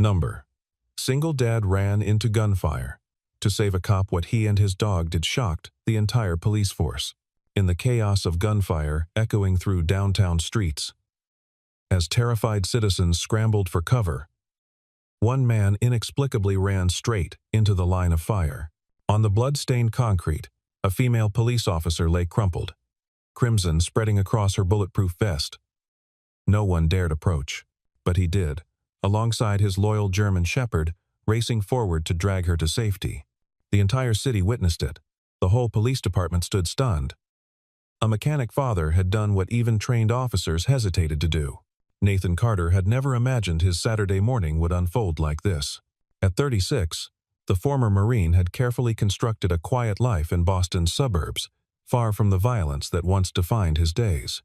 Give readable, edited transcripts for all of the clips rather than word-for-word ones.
Number. Singledad ran into gunfire. To save a cop, what he and his dog did shocked the entire police force. In the chaos of gunfire echoing through downtown streets, as terrified citizens scrambled for cover, one man inexplicably ran straight into the line of fire. On the blood-stained concrete, a female police officer lay crumpled, crimson spreading across her bulletproof vest. No one dared approach, but he did, alongside his loyal German shepherd, racing forward to drag her to safety. The entire city witnessed it. The whole police department stood stunned. A mechanic father had done what even trained officers hesitated to do. Nathan Carter had never imagined his Saturday morning would unfold like this. At 36, the former Marine had carefully constructed a quiet life in Boston's suburbs, far from the violence that once defined his days.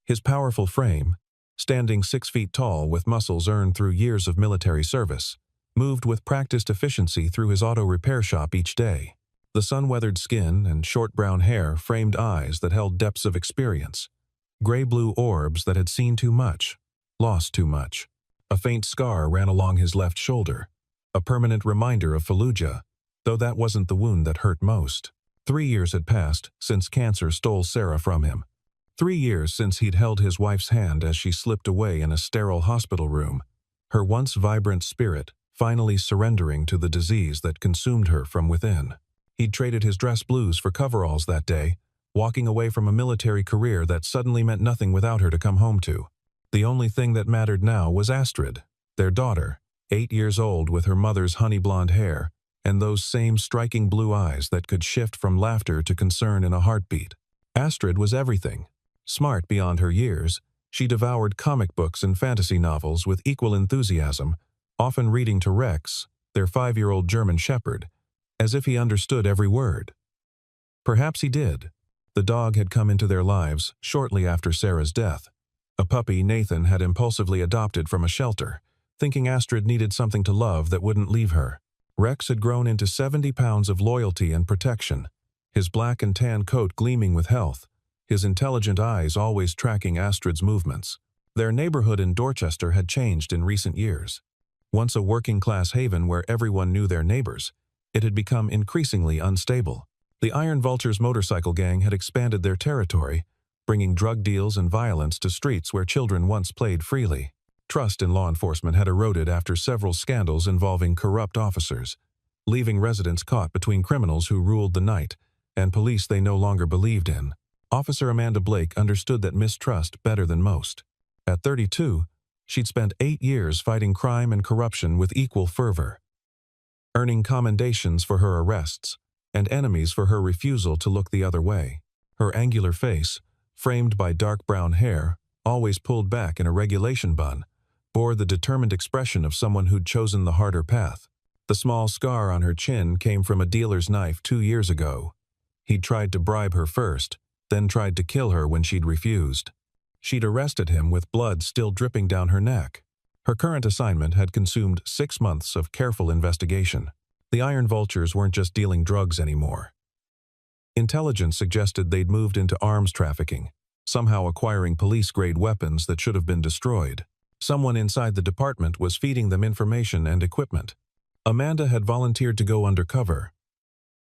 His powerful frame, standing 6 feet tall with muscles earned through years of military service, moved with practiced efficiency through his auto repair shop each day. The sun-weathered skin and short brown hair framed eyes that held depths of experience, gray-blue orbs that had seen too much, lost too much. A faint scar ran along his left shoulder, a permanent reminder of Fallujah, though that wasn't the wound that hurt most. 3 years had passed since cancer stole Sarah from him. 3 years since he'd held his wife's hand as she slipped away in a sterile hospital room, her once vibrant spirit finally surrendering to the disease that consumed her from within. He'd traded his dress blues for coveralls that day, walking away from a military career that suddenly meant nothing without her to come home to. The only thing that mattered now was Astrid, their daughter, 8 years old with her mother's honey blonde hair, and those same striking blue eyes that could shift from laughter to concern in a heartbeat. Astrid was everything. Smart beyond her years, she devoured comic books and fantasy novels with equal enthusiasm, often reading to Rex, their 5-year-old German shepherd, as if he understood every word. Perhaps he did. The dog had come into their lives shortly after Sarah's death. A puppy Nathan had impulsively adopted from a shelter, thinking Astrid needed something to love that wouldn't leave her. Rex had grown into 70 pounds of loyalty and protection, his black and tan coat gleaming with health, his intelligent eyes always tracking Astrid's movements. Their neighborhood in Dorchester had changed in recent years. Once a working-class haven where everyone knew their neighbors, it had become increasingly unstable. The Iron Vultures motorcycle gang had expanded their territory, bringing drug deals and violence to streets where children once played freely. Trust in law enforcement had eroded after several scandals involving corrupt officers, leaving residents caught between criminals who ruled the night and police they no longer believed in. Officer Amanda Blake understood that mistrust better than most. At 32, she'd spent 8 years fighting crime and corruption with equal fervor, earning commendations for her arrests and enemies for her refusal to look the other way. Her angular face, framed by dark brown hair, always pulled back in a regulation bun, bore the determined expression of someone who'd chosen the harder path. The small scar on her chin came from a dealer's knife 2 years ago. He'd tried to bribe her first, then tried to kill her when she'd refused. She'd arrested him with blood still dripping down her neck. Her current assignment had consumed 6 months of careful investigation. The Iron Vultures weren't just dealing drugs anymore. Intelligence suggested they'd moved into arms trafficking, somehow acquiring police-grade weapons that should have been destroyed. Someone inside the department was feeding them information and equipment. Amanda had volunteered to go undercover.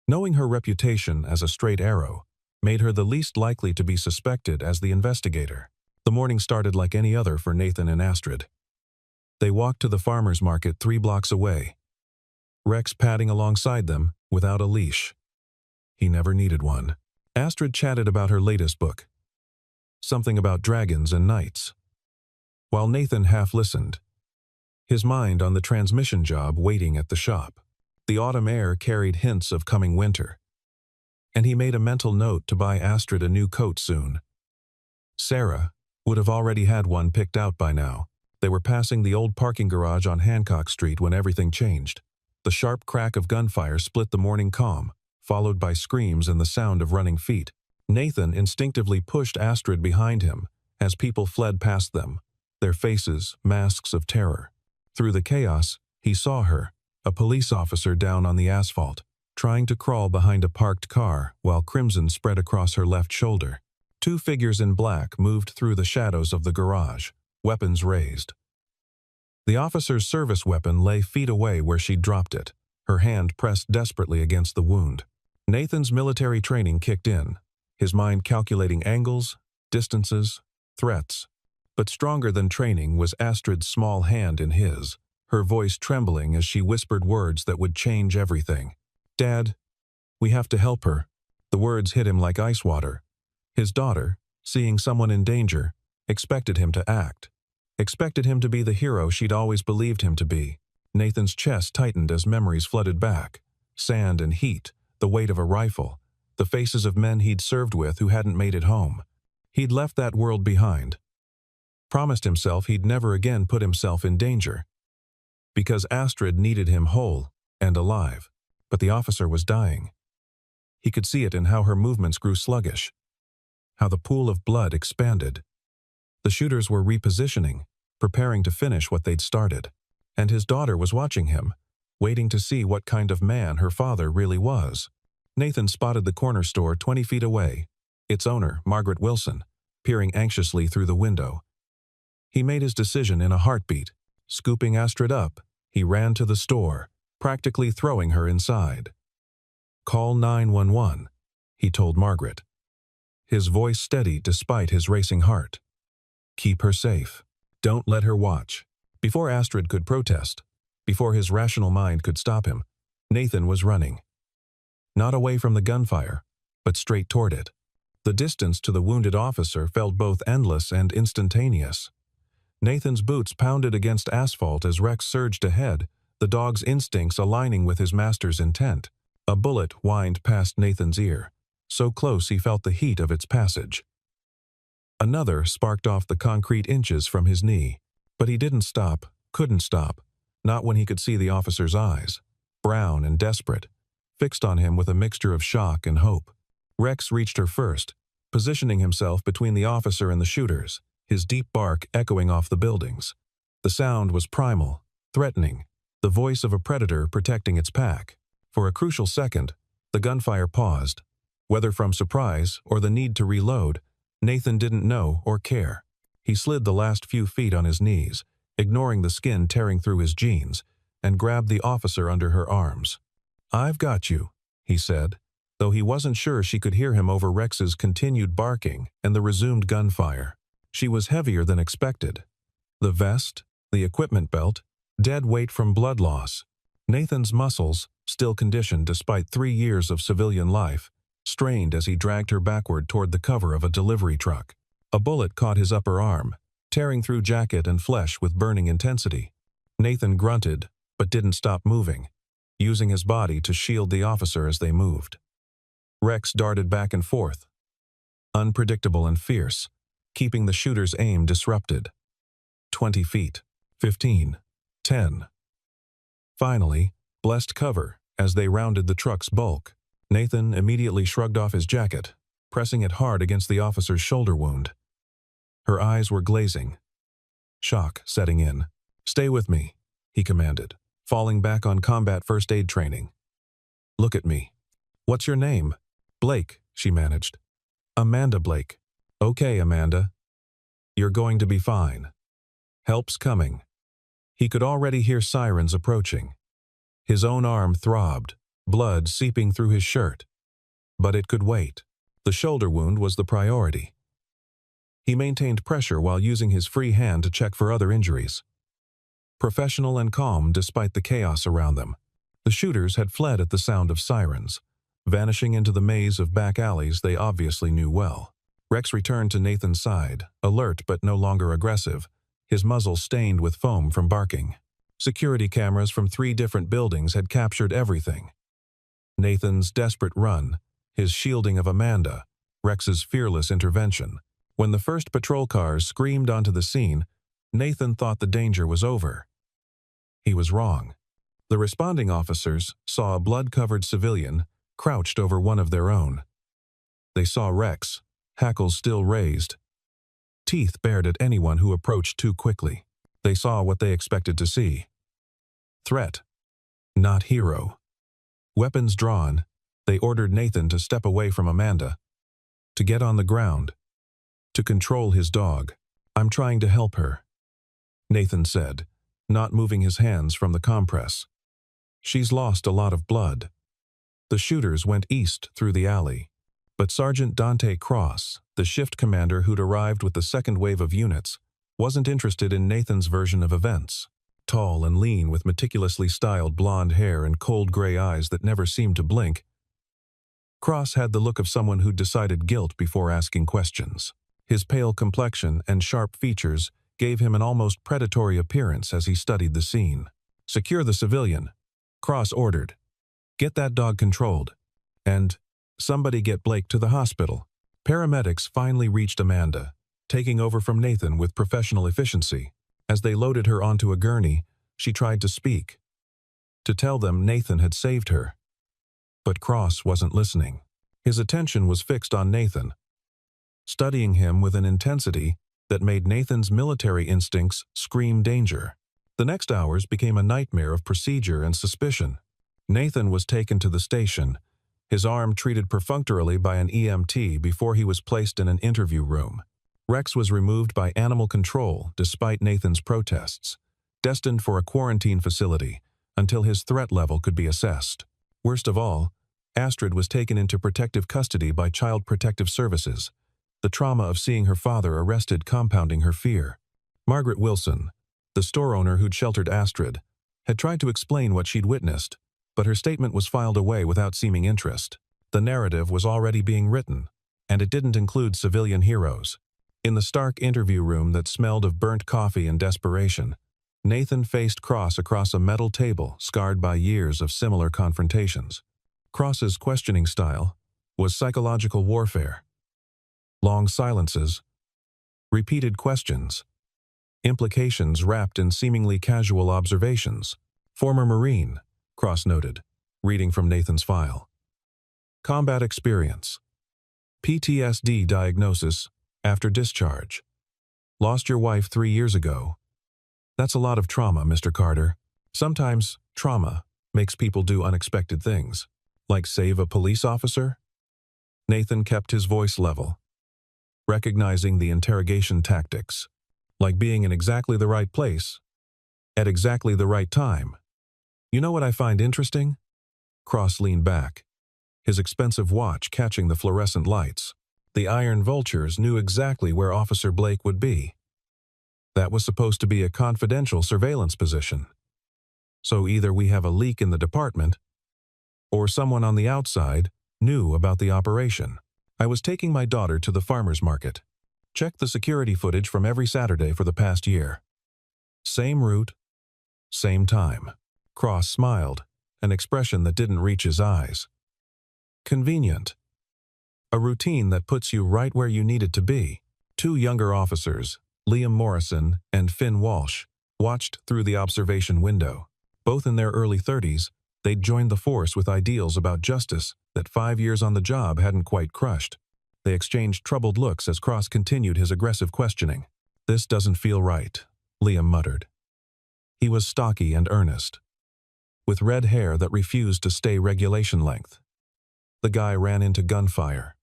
Knowing her reputation as a straight arrow made her the least likely to be suspected as the investigator. The morning started like any other for Nathan and Astrid. They walked to the farmer's market 3 blocks away, Rex padding alongside them without a leash. He never needed one. Astrid chatted about her latest book, something about dragons and knights, while Nathan half listened, his mind on the transmission job waiting at the shop. The autumn air carried hints of coming winter, and he made a mental note to buy Astrid a new coat soon. Sarah would have already had one picked out by now. They were passing the old parking garage on Hancock Street when everything changed. The sharp crack of gunfire split the morning calm, followed by screams and the sound of running feet. Nathan instinctively pushed Astrid behind him as people fled past them, their faces masks of terror. Through the chaos, he saw her, a police officer down on the asphalt, trying to crawl behind a parked car while crimson spread across her left shoulder. 2 figures in black moved through the shadows of the garage, weapons raised. The officer's service weapon lay feet away where she'd dropped it, her hand pressed desperately against the wound. Nathan's military training kicked in, his mind calculating angles, distances, threats. But stronger than training was Astrid's small hand in his, her voice trembling as she whispered words that would change everything. "Dad, we have to help her." The words hit him like ice water. His daughter, seeing someone in danger, expected him to act. Expected him to be the hero she'd always believed him to be. Nathan's chest tightened as memories flooded back. Sand and heat, the weight of a rifle, the faces of men he'd served with who hadn't made it home. He'd left that world behind. Promised himself he'd never again put himself in danger. Because Astrid needed him whole and alive. But the officer was dying. He could see it in how her movements grew sluggish, how the pool of blood expanded. The shooters were repositioning, preparing to finish what they'd started. And his daughter was watching him, waiting to see what kind of man her father really was. Nathan spotted the corner store 20 feet away, its owner, Margaret Wilson, peering anxiously through the window. He made his decision in a heartbeat. Scooping Astrid up, he ran to the store, practically throwing her inside. "Call 911, he told Margaret. His voice steady despite his racing heart. "Keep her safe. Don't let her watch." Before Astrid could protest, before his rational mind could stop him, Nathan was running. Not away from the gunfire, but straight toward it. The distance to the wounded officer felt both endless and instantaneous. Nathan's boots pounded against asphalt as Rex surged ahead, the dog's instincts aligning with his master's intent. A bullet whined past Nathan's ear, so close he felt the heat of its passage. Another sparked off the concrete inches from his knee, but he didn't stop, couldn't stop, not when he could see the officer's eyes, brown and desperate, fixed on him with a mixture of shock and hope. Rex reached her first, positioning himself between the officer and the shooters, his deep bark echoing off the buildings. The sound was primal, threatening, the voice of a predator protecting its pack. For a crucial second, the gunfire paused. Whether from surprise or the need to reload, Nathan didn't know or care. He slid the last few feet on his knees, ignoring the skin tearing through his jeans, and grabbed the officer under her arms. "I've got you," he said, though he wasn't sure she could hear him over Rex's continued barking and the resumed gunfire. She was heavier than expected. The vest, the equipment belt, dead weight from blood loss. Nathan's muscles, still conditioned despite 3 years of civilian life, strained as he dragged her backward toward the cover of a delivery truck. A bullet caught his upper arm, tearing through jacket and flesh with burning intensity. Nathan grunted, but didn't stop moving, using his body to shield the officer as they moved. Rex darted back and forth, unpredictable and fierce, keeping the shooter's aim disrupted. 20 feet, 15, 10. Finally, blessed cover as they rounded the truck's bulk. Nathan immediately shrugged off his jacket, pressing it hard against the officer's shoulder wound. Her eyes were glazing, shock setting in. "Stay with me," he commanded, falling back on combat first aid training. "Look at me." "What's your name?" "Blake," she managed. "Amanda Blake." "Okay, Amanda. You're going to be fine. Help's coming." He could already hear sirens approaching. His own arm throbbed, blood seeping through his shirt. But it could wait. The shoulder wound was the priority. He maintained pressure while using his free hand to check for other injuries. Professional and calm despite the chaos around them, the shooters had fled at the sound of sirens, vanishing into the maze of back alleys they obviously knew well. Rex returned to Nathan's side, alert but no longer aggressive, his muzzle stained with foam from barking. Security cameras from 3 different buildings had captured everything. Nathan's desperate run, his shielding of Amanda, Rex's fearless intervention. When the first patrol cars screamed onto the scene, Nathan thought the danger was over. He was wrong. The responding officers saw a blood-covered civilian crouched over one of their own. They saw Rex, hackles still raised, teeth bared at anyone who approached too quickly. They saw what they expected to see. Threat, not hero. Weapons drawn, they ordered Nathan to step away from Amanda, to get on the ground, to control his dog. "I'm trying to help her," Nathan said, not moving his hands from the compress. "She's lost a lot of blood." The shooters went east through the alley. But Sergeant Dante Cross, the shift commander who'd arrived with the second wave of units, wasn't interested in Nathan's version of events. Tall and lean with meticulously styled blonde hair and cold gray eyes that never seemed to blink, Cross had the look of someone who'd decided guilt before asking questions. His pale complexion and sharp features gave him an almost predatory appearance as he studied the scene. "Secure the civilian," Cross ordered. "Get that dog controlled. And somebody get Blake to the hospital." Paramedics finally reached Amanda, taking over from Nathan with professional efficiency. As they loaded her onto a gurney, she tried to speak, to tell them Nathan had saved her. But Cross wasn't listening. His attention was fixed on Nathan, studying him with an intensity that made Nathan's military instincts scream danger. The next hours became a nightmare of procedure and suspicion. Nathan was taken to the station, his arm treated perfunctorily by an EMT before he was placed in an interview room. Rex was removed by animal control despite Nathan's protests, destined for a quarantine facility until his threat level could be assessed. Worst of all, Astrid was taken into protective custody by Child Protective Services, the trauma of seeing her father arrested compounding her fear. Margaret Wilson, the store owner who'd sheltered Astrid, had tried to explain what she'd witnessed, but her statement was filed away without seeming interest. The narrative was already being written, and it didn't include civilian heroes. In the stark interview room that smelled of burnt coffee and desperation, Nathan faced Cross across a metal table scarred by years of similar confrontations. Cross's questioning style was psychological warfare. Long silences, repeated questions, implications wrapped in seemingly casual observations. "Former Marine," Cross noted, reading from Nathan's file. "Combat experience. PTSD diagnosis after discharge. Lost your wife 3 years ago. That's a lot of trauma, Mr. Carter. Sometimes trauma makes people do unexpected things, like save a police officer." Nathan kept his voice level, recognizing the interrogation tactics, like being in exactly the right place, at exactly the right time. "You know what I find interesting?" Cross leaned back, his expensive watch catching the fluorescent lights. The Iron Vultures knew exactly where Officer Blake would be. That was supposed to be a confidential surveillance position. So either we have a leak in the department, or someone on the outside knew about the operation. "I was taking my daughter to the farmer's market. Checked the security footage from every Saturday for the past year. Same route, same time." Cross smiled, an expression that didn't reach his eyes. "Convenient. A routine that puts you right where you needed to be." Two younger officers, Liam Morrison and Finn Walsh, watched through the observation window. Both in their early 30s, they'd joined the force with ideals about justice that 5 years on the job hadn't quite crushed. They exchanged troubled looks as Cross continued his aggressive questioning. "This doesn't feel right," Liam muttered. He was stocky and earnest, with red hair that refused to stay regulation length. The guy ran into Gunfire.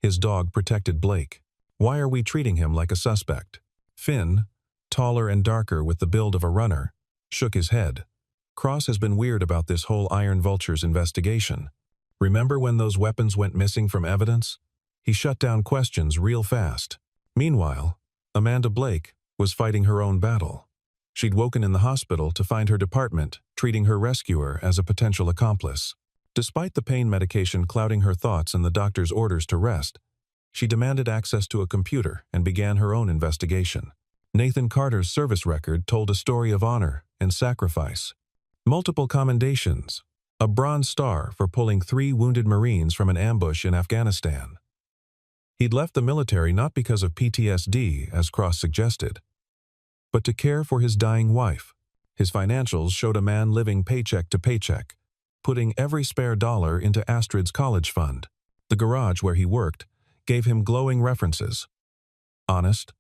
His dog protected Blake. Why are we treating him like a suspect? Finn, taller and darker with the build of a runner, shook his head. Cross has been weird about this whole Iron Vultures investigation. Remember when those weapons went missing from evidence? He shut down questions real fast. Meanwhile, Amanda Blake was fighting her own battle. She'd woken in the hospital to find her department treating her rescuer as a potential accomplice. Despite the pain medication clouding her thoughts and the doctor's orders to rest, she demanded access to a computer and began her own investigation. Nathan Carter's service record told a story of honor and sacrifice. Multiple commendations, a Bronze Star for pulling 3 wounded Marines from an ambush in Afghanistan. He'd left the military not because of PTSD, as Cross suggested, but to care for his dying wife. His financials showed a man living paycheck to paycheck, putting every spare dollar into Astrid's college fund. The garage where he worked gave him glowing references. Honest,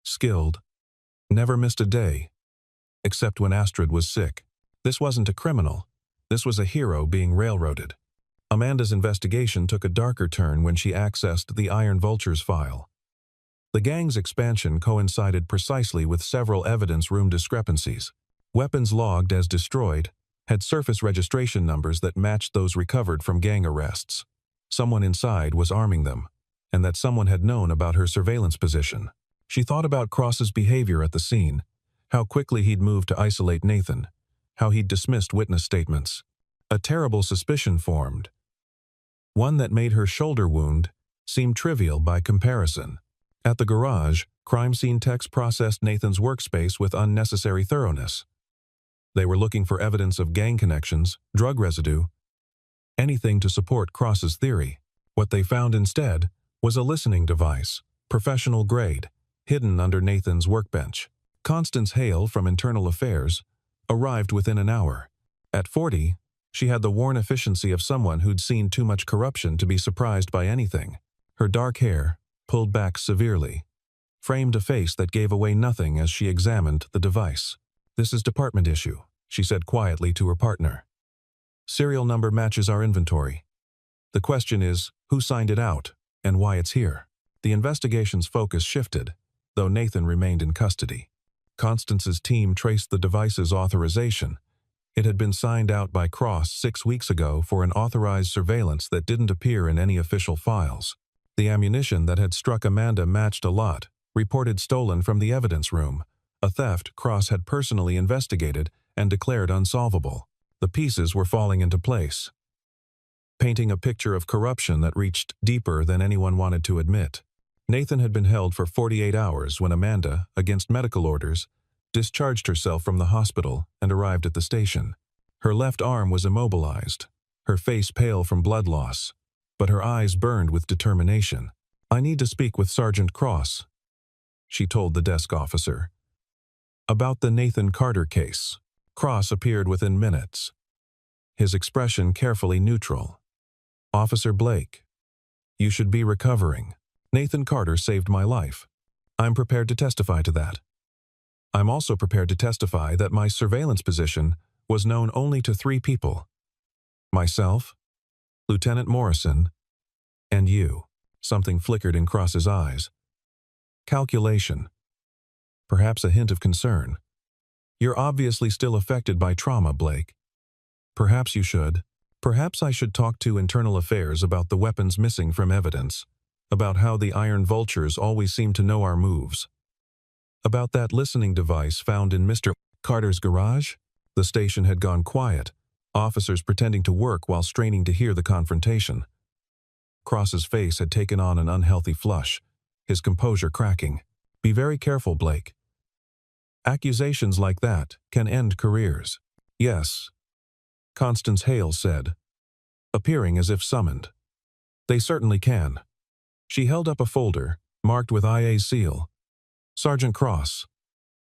skilled, never missed a day, except when Astrid was sick. This wasn't a criminal. This was a hero being railroaded. Amanda's investigation took a darker turn when she accessed the Iron Vultures file. The gang's expansion coincided precisely with several evidence room discrepancies. Weapons logged as destroyed had surface registration numbers that matched those recovered from gang arrests. Someone inside was arming them, and that someone had known about her surveillance position. She thought about Cross's behavior at the scene, how quickly he'd moved to isolate Nathan, how he'd dismissed witness statements. A terrible suspicion formed, one that made her shoulder wound seem trivial by comparison. At the garage, crime scene techs processed Nathan's workspace with unnecessary thoroughness. They were looking for evidence of gang connections, drug residue, anything to support Cross's theory. What they found instead was a listening device, professional grade, hidden under Nathan's workbench. Constance Hale from Internal Affairs arrived within an hour. At 40, she had the worn efficiency of someone who'd seen too much corruption to be surprised by anything. Her dark hair, pulled back severely, framed a face that gave away nothing as she examined the device. "This is department issue," she said quietly to her partner. "Serial number matches our inventory. The question is, who signed it out, and why it's here?" The investigation's focus shifted, though Nathan remained in custody. Constance's team traced the device's authorization. It had been signed out by Cross 6 weeks ago for an authorized surveillance that didn't appear in any official files. The ammunition that had struck Amanda matched a lot, reported stolen from the evidence room, a theft Cross had personally investigated and declared unsolvable. The pieces were falling into place, painting a picture of corruption that reached deeper than anyone wanted to admit. Nathan had been held for 48 hours when Amanda, against medical orders, discharged herself from the hospital and arrived at the station. Her left arm was immobilized, her face pale from blood loss, but her eyes burned with determination. "I need to speak with Sergeant Cross," she told the desk officer. "About the Nathan Carter case." Cross appeared within minutes, his expression carefully neutral. "Officer Blake, you should be recovering. Nathan Carter saved my life. I'm prepared to testify to that. I'm also prepared to testify that my surveillance position was known only to 3 people. Myself, Lieutenant Morrison, and you." Something flickered in Cross's eyes. Calculation. Perhaps a hint of concern. "You're obviously still affected by trauma, Blake. Perhaps you should. Perhaps I should talk to Internal Affairs about the weapons missing from evidence, about how the Iron Vultures always seem to know our moves, about that listening device found in Mr. Carter's garage." The station had gone quiet, officers pretending to work while straining to hear the confrontation. Cross's face had taken on an unhealthy flush, his composure cracking. "Be very careful, Blake. Accusations like that can end careers." "Yes," Constance Hale said, appearing as if summoned. "They certainly can." She held up a folder, marked with IA's seal. "Sergeant Cross,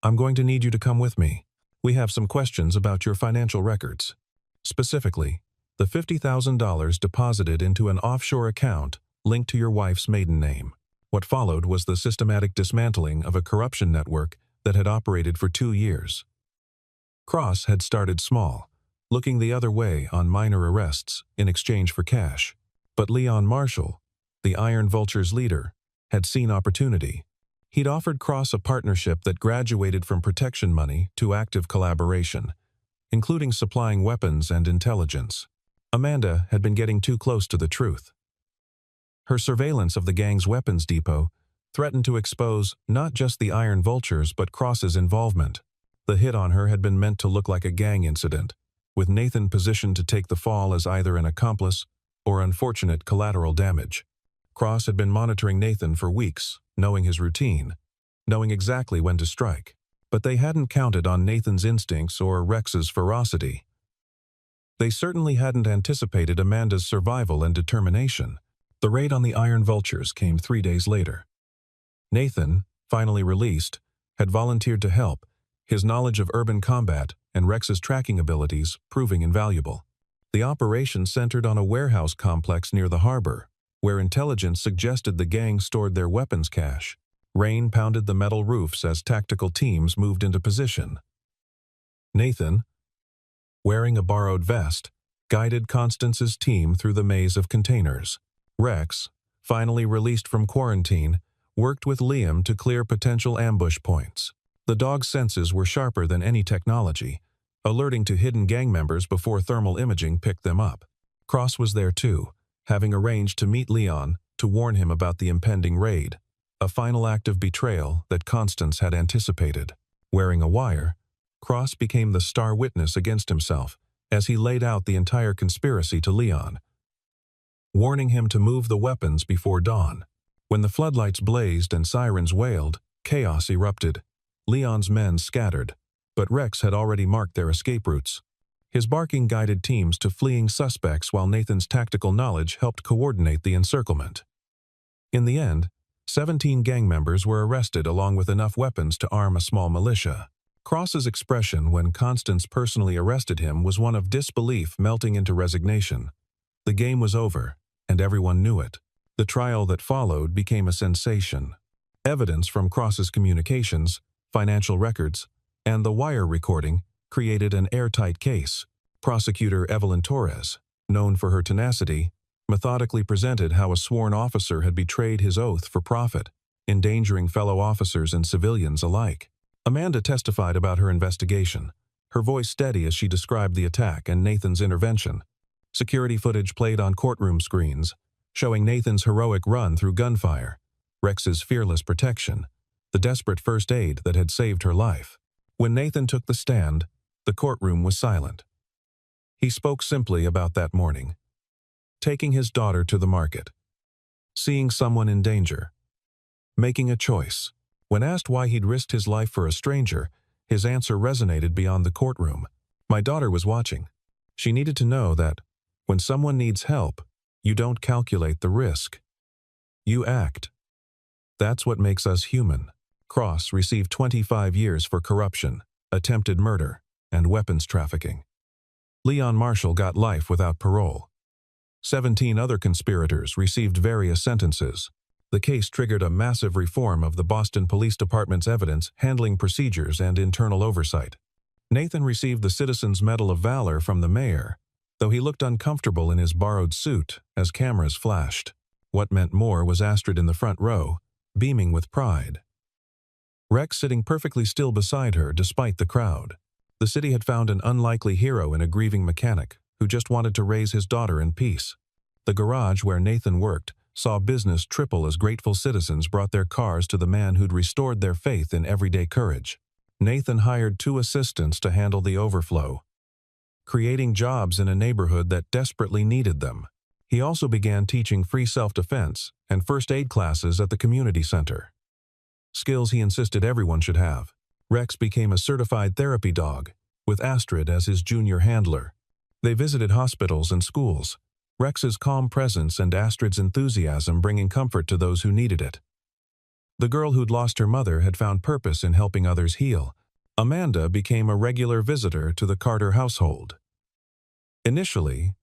I'm going to need you to come with me. We have some questions about your financial records. Specifically, the $50,000 deposited into an offshore account linked to your wife's maiden name." What followed was the systematic dismantling of a corruption network that had operated for 2 years. Cross had started small, looking the other way on minor arrests in exchange for cash. But Leon Marshall, the Iron Vulture's leader, had seen opportunity. He'd offered Cross a partnership that graduated from protection money to active collaboration, including supplying weapons and intelligence. Amanda had been getting too close to the truth. Her surveillance of the gang's weapons depot threatened to expose not just the Iron Vultures but Cross's involvement. The hit on her had been meant to look like a gang incident, with Nathan positioned to take the fall as either an accomplice or unfortunate collateral damage. Cross had been monitoring Nathan for weeks, knowing his routine, knowing exactly when to strike. But they hadn't counted on Nathan's instincts or Rex's ferocity. They certainly hadn't anticipated Amanda's survival and determination. The raid on the Iron Vultures came 3 days later. Nathan, finally released, had volunteered to help, his knowledge of urban combat and Rex's tracking abilities proving invaluable. The operation centered on a warehouse complex near the harbor, where intelligence suggested the gang stored their weapons cache. Rain pounded the metal roofs as tactical teams moved into position. Nathan, wearing a borrowed vest, guided Constance's team through the maze of containers. Rex, finally released from quarantine, worked with Liam to clear potential ambush points. The dog's senses were sharper than any technology, alerting to hidden gang members before thermal imaging picked them up. Cross was there too, having arranged to meet Leon to warn him about the impending raid, a final act of betrayal that Constance had anticipated. Wearing a wire, Cross became the star witness against himself as he laid out the entire conspiracy to Leon, warning him to move the weapons before dawn. When the floodlights blazed and sirens wailed, chaos erupted. Leon's men scattered, but Rex had already marked their escape routes. His barking guided teams to fleeing suspects while Nathan's tactical knowledge helped coordinate the encirclement. In the end, 17 gang members were arrested along with enough weapons to arm a small militia. Cross's expression when Constance personally arrested him was one of disbelief melting into resignation. The game was over, and everyone knew it. The trial that followed became a sensation. Evidence from Cross's communications, financial records, and the wire recording created an airtight case. Prosecutor Evelyn Torres, known for her tenacity, methodically presented how a sworn officer had betrayed his oath for profit, endangering fellow officers and civilians alike. Amanda testified about her investigation, her voice steady as she described the attack and Nathan's intervention. Security footage played on courtroom screens, showing Nathan's heroic run through Gunfire, Rex's fearless protection, the desperate first aid that had saved her life. When Nathan took the stand, the courtroom was silent. He spoke simply about that morning, taking his daughter to the market, seeing someone in danger, making a choice. When asked why he'd risked his life for a stranger, his answer resonated beyond the courtroom. My daughter was watching. She needed to know that, when someone needs help, you don't calculate the risk. You act. That's what makes us human. Cross received 25 years for corruption, attempted murder, and weapons trafficking. Leon Marshall got life without parole. 17 other conspirators received various sentences. The case triggered a massive reform of the Boston Police Department's evidence handling procedures and internal oversight. Nathan received the Citizens Medal of Valor from the mayor, though he looked uncomfortable in his borrowed suit as cameras flashed. What meant more was Astrid in the front row, beaming with pride. Rex sitting perfectly still beside her despite the crowd. The city had found an unlikely hero in a grieving mechanic who just wanted to raise his daughter in peace. The garage where Nathan worked saw business triple as grateful citizens brought their cars to the man who'd restored their faith in everyday courage. Nathan hired 2 assistants to handle the overflow, creating jobs in a neighborhood that desperately needed them. He also began teaching free self-defense and first aid classes at the community center, skills he insisted everyone should have. Rex became a certified therapy dog, with Astrid as his junior handler. They visited hospitals and schools, Rex's calm presence and Astrid's enthusiasm bringing comfort to those who needed it. The girl who'd lost her mother had found purpose in helping others heal. Amanda became a regular visitor to the Carter household. Initially,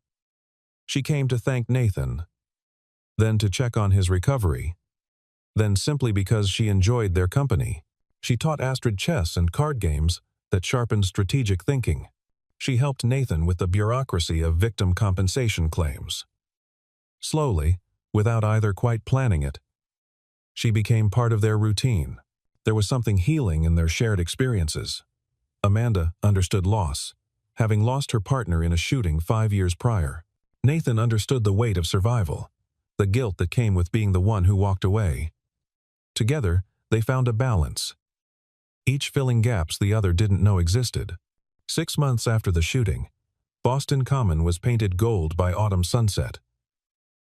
she came to thank Nathan, then to check on his recovery, then simply because she enjoyed their company. She taught Astrid chess and card games that sharpened strategic thinking. She helped Nathan with the bureaucracy of victim compensation claims. Slowly, without either quite planning it, she became part of their routine. There was something healing in their shared experiences. Amanda understood loss, having lost her partner in a shooting 5 years prior. Nathan understood the weight of survival, the guilt that came with being the one who walked away. Together, they found a balance, each filling gaps the other didn't know existed. 6 months after the shooting, Boston Common was painted gold by autumn sunset.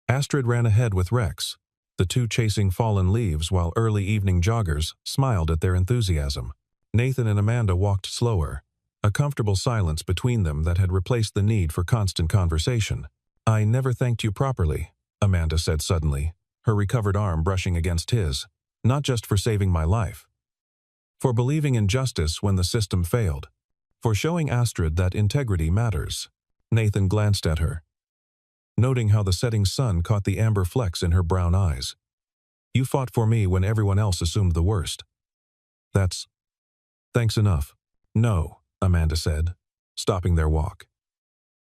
Astrid ran ahead with Rex, the 2 chasing fallen leaves while early evening joggers smiled at their enthusiasm. Nathan and Amanda walked slower, a comfortable silence between them that had replaced the need for constant conversation. I never thanked you properly, Amanda said suddenly, her recovered arm brushing against his. Not just for saving my life. For believing in justice when the system failed. For showing Astrid that integrity matters. Nathan glanced at her, noting how the setting sun caught the amber flecks in her brown eyes. You fought for me when everyone else assumed the worst. Thanks enough. No, Amanda said, stopping their walk.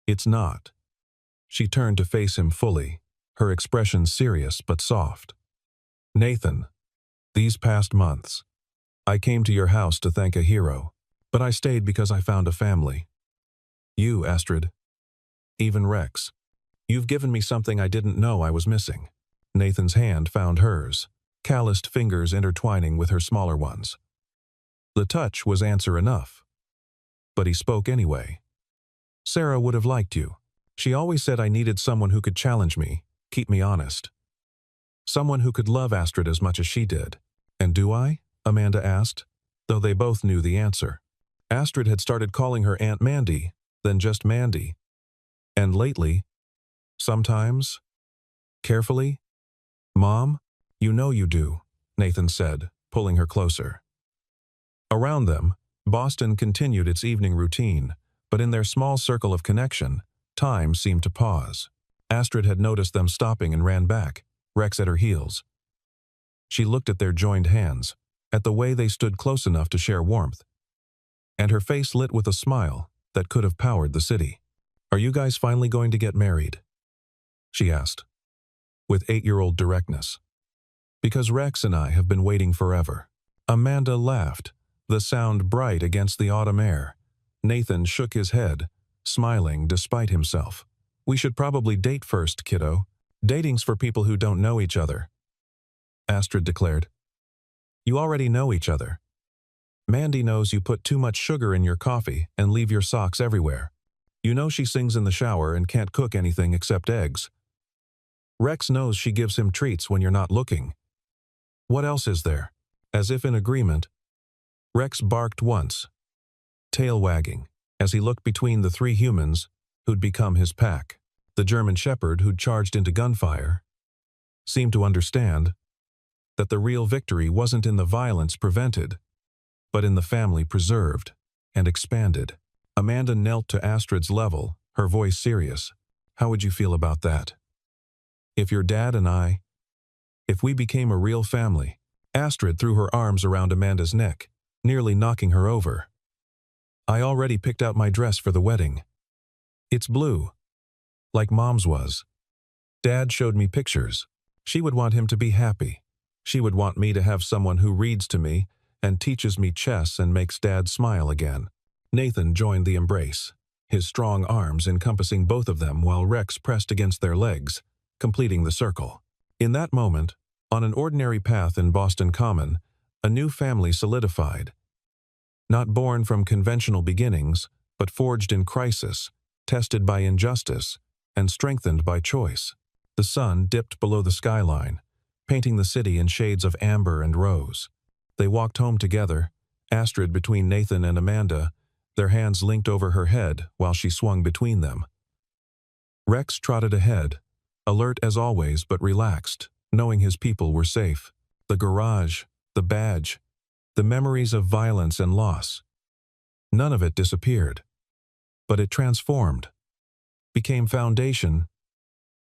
It's not. She turned to face him fully, her expression serious but soft. Nathan, these past months, I came to your house to thank a hero, but I stayed because I found a family. You, Astrid. Even Rex. You've given me something I didn't know I was missing. Nathan's hand found hers, calloused fingers intertwining with her smaller ones. The touch was answer enough. But he spoke anyway. Sarah would have liked you. She always said I needed someone who could challenge me, keep me honest. Someone who could love Astrid as much as she did. And do I? Amanda asked, though they both knew the answer. Astrid had started calling her Aunt Mandy, then just Mandy. And lately, sometimes, carefully, Mom, you know you do, Nathan said, pulling her closer. Around them, Boston continued its evening routine, but in their small circle of connection, time seemed to pause. Astrid had noticed them stopping and ran back, Rex at her heels. She looked at their joined hands, at the way they stood close enough to share warmth, and her face lit with a smile that could have powered the city. Are you guys finally going to get married? She asked, with 8-year-old directness. Because Rex and I have been waiting forever. Amanda laughed, the sound bright against the autumn air. Nathan shook his head, smiling despite himself. We should probably date first, kiddo. Dating's for people who don't know each other. Astrid declared. You already know each other. Mandy knows you put too much sugar in your coffee and leave your socks everywhere. You know she sings in the shower and can't cook anything except eggs. Rex knows she gives him treats when you're not looking. What else is there? As if in agreement, Rex barked once, tail wagging, as he looked between the 3 humans who'd become his pack. The German shepherd who'd charged into Gunfire seemed to understand that the real victory wasn't in the violence prevented, but in the family preserved and expanded. Amanda knelt to Astrid's level, her voice serious. How would you feel about that? If your dad and I, if we became a real family. Astrid threw her arms around Amanda's neck, nearly knocking her over. I already picked out my dress for the wedding. It's blue, like Mom's was. Dad showed me pictures. She would want him to be happy. She would want me to have someone who reads to me and teaches me chess and makes Dad smile again. Nathan joined the embrace, his strong arms encompassing both of them while Rex pressed against their legs, completing the circle. In that moment, on an ordinary path in Boston Common, a new family solidified. Not born from conventional beginnings, but forged in crisis, tested by injustice, and strengthened by choice. The sun dipped below the skyline, painting the city in shades of amber and rose. They walked home together, Astrid between Nathan and Amanda, their hands linked over her head while she swung between them. Rex trotted ahead, alert as always but relaxed, knowing his people were safe. The garage, the badge, the memories of violence and loss. None of it disappeared, but it transformed, became foundation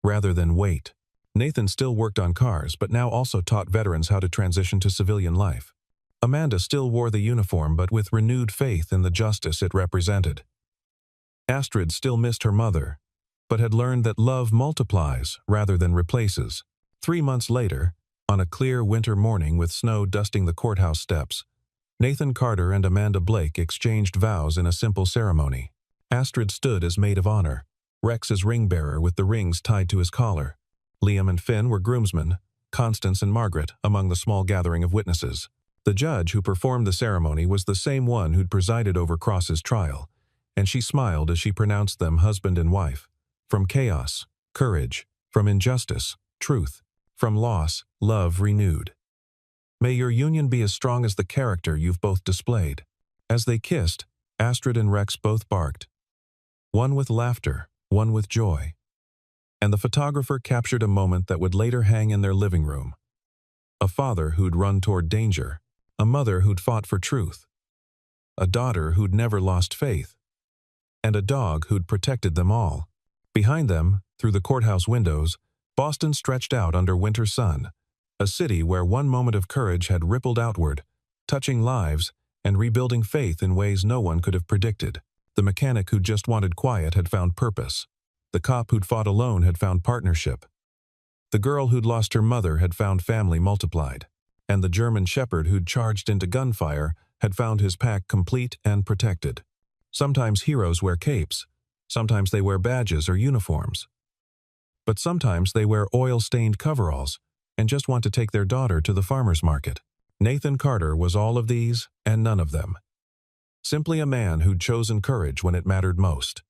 rather than weight. Nathan still worked on cars but now also taught veterans how to transition to civilian life. Amanda still wore the uniform but with renewed faith in the justice it represented. Astrid still missed her mother, but had learned that love multiplies rather than replaces. 3 months later, on a clear winter morning with snow dusting the courthouse steps, Nathan Carter and Amanda Blake exchanged vows in a simple ceremony. Astrid stood as maid of honor, Rex as ring-bearer with the rings tied to his collar. Liam and Finn were groomsmen, Constance and Margaret among the small gathering of witnesses. The judge who performed the ceremony was the same one who'd presided over Cross's trial, and she smiled as she pronounced them husband and wife. From chaos, courage. From injustice, truth. From loss, love renewed. May your union be as strong as the character you've both displayed. As they kissed, Astrid and Rex both barked. One with laughter, one with joy. And the photographer captured a moment that would later hang in their living room. A father who'd run toward danger. A mother who'd fought for truth. A daughter who'd never lost faith. And a dog who'd protected them all. Behind them, through the courthouse windows, Boston stretched out under winter sun, a city where one moment of courage had rippled outward, touching lives and rebuilding faith in ways no one could have predicted. The mechanic who just wanted quiet had found purpose. The cop who'd fought alone had found partnership. The girl who'd lost her mother had found family multiplied. and the German shepherd who'd charged into Gunfire had found his pack complete and protected. Sometimes heroes wear capes, sometimes they wear badges or uniforms. But sometimes they wear oil-stained coveralls and just want to take their daughter to the farmer's market. Nathan Carter was all of these and none of them. Simply a man who'd chosen courage when it mattered most.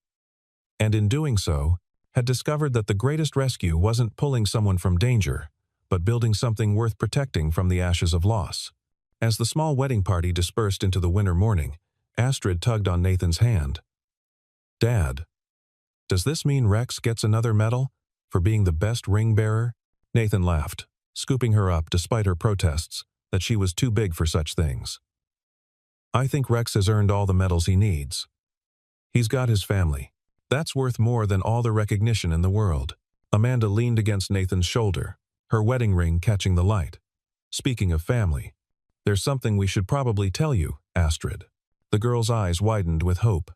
And in doing so, had discovered that the greatest rescue wasn't pulling someone from danger, but building something worth protecting from the ashes of loss. As the small wedding party dispersed into the winter morning, Astrid tugged on Nathan's hand. "Dad, does this mean Rex gets another medal for being the best ring bearer?" Nathan laughed, scooping her up despite her protests that she was too big for such things. "I think Rex has earned all the medals he needs. He's got his family. That's worth more than all the recognition in the world." Amanda leaned against Nathan's shoulder, her wedding ring catching the light. "Speaking of family, there's something we should probably tell you, Astrid." The girl's eyes widened with hope.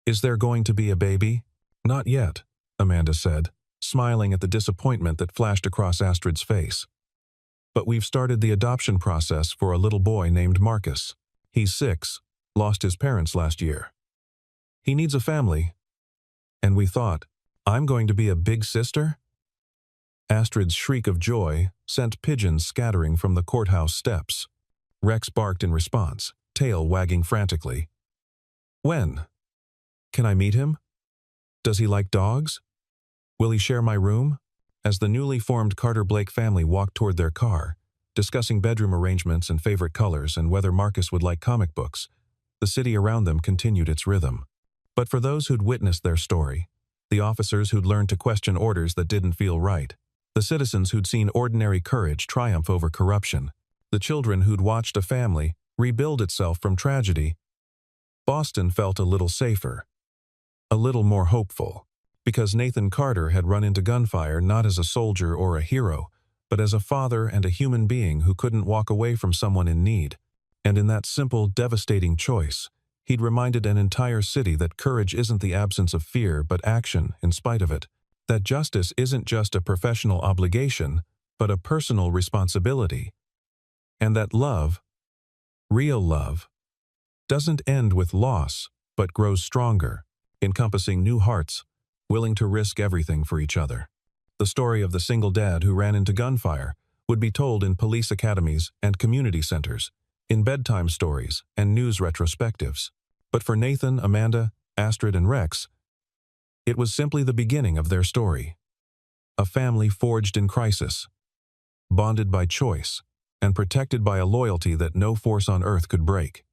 Is there going to be a baby?" "Not yet," Amanda said, smiling at the disappointment that flashed across Astrid's face. "But we've started the adoption process for a little boy named Marcus. He's 6, lost his parents last year. He needs a family. And we thought, I'm going to be a big sister?" Astrid's shriek of joy sent pigeons scattering from the courthouse steps. Rex barked in response, tail wagging frantically. "When? Can I meet him? Does he like dogs? Will he share my room?" As the newly formed Carter-Blake family walked toward their car, discussing bedroom arrangements and favorite colors and whether Marcus would like comic books, the city around them continued its rhythm. But for those who'd witnessed their story, the officers who'd learned to question orders that didn't feel right, the citizens who'd seen ordinary courage triumph over corruption, the children who'd watched a family rebuild itself from tragedy, Boston felt a little safer, a little more hopeful, because Nathan Carter had run into Gunfire not as a soldier or a hero, but as a father and a human being who couldn't walk away from someone in need. And in that simple, devastating choice, he'd reminded an entire city that courage isn't the absence of fear but action in spite of it, that justice isn't just a professional obligation, but a personal responsibility, and that love, real love, doesn't end with loss but grows stronger, encompassing new hearts, willing to risk everything for each other. The story of the single dad who ran into Gunfire would be told in police academies and community centers, in bedtime stories and news retrospectives. But for Nathan, Amanda, Astrid, and Rex, it was simply the beginning of their story. A family forged in crisis, bonded by choice, and protected by a loyalty that no force on earth could break.